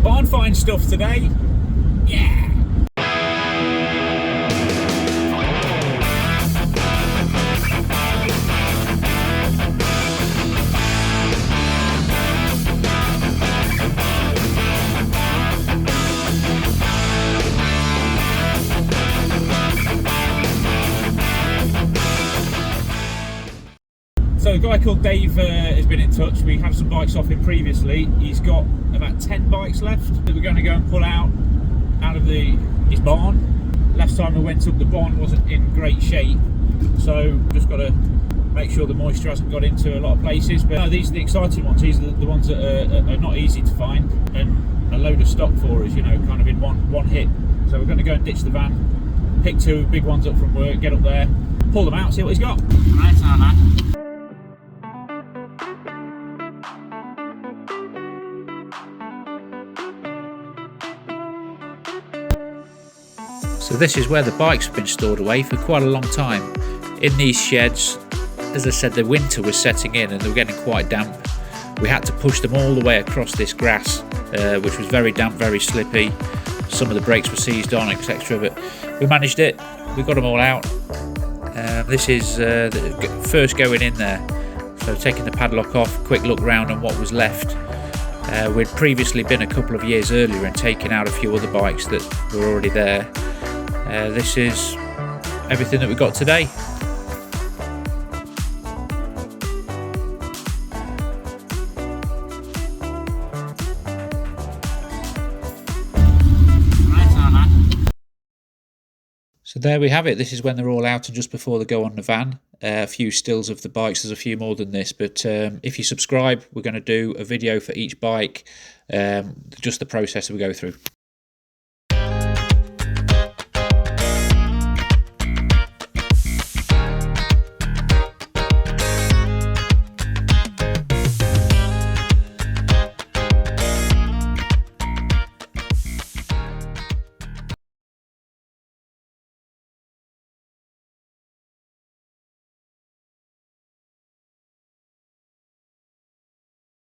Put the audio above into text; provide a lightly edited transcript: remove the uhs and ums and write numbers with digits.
barn find stuff today. Yeah. So a guy called Dave has been in touch. We have some bikes off him previously. He's got about 10 bikes left that we're going to go and pull out of his barn. Last time I went up, the barn wasn't in great shape, so just got to make sure the moisture hasn't got into a lot of places. But no, these are the exciting ones. These are the ones that are not easy to find, and a load of stock for us, you know, kind of in one hit. So we're going to go and ditch the van, pick 2 big ones up from work, get up there, pull them out, see what he's got. Right on, man. So this is where the bikes have been stored away for quite a long time. In these sheds, as I said, the winter was setting in and they were getting quite damp. We had to push them all the way across this grass, which was very damp, very slippy. Some of the brakes were seized on, etc. But we managed it. We got them all out. This is the first going in there. So taking the padlock off, quick look round on what was left. We'd previously been a couple of years earlier and taken out a few other bikes that were already there. This is everything that we got today. So there we have it. This is when they're all out and just before they go on the van. A few stills of the bikes. There's a few more than this, but if you subscribe, we're going to do a video for each bike, just the process we go through.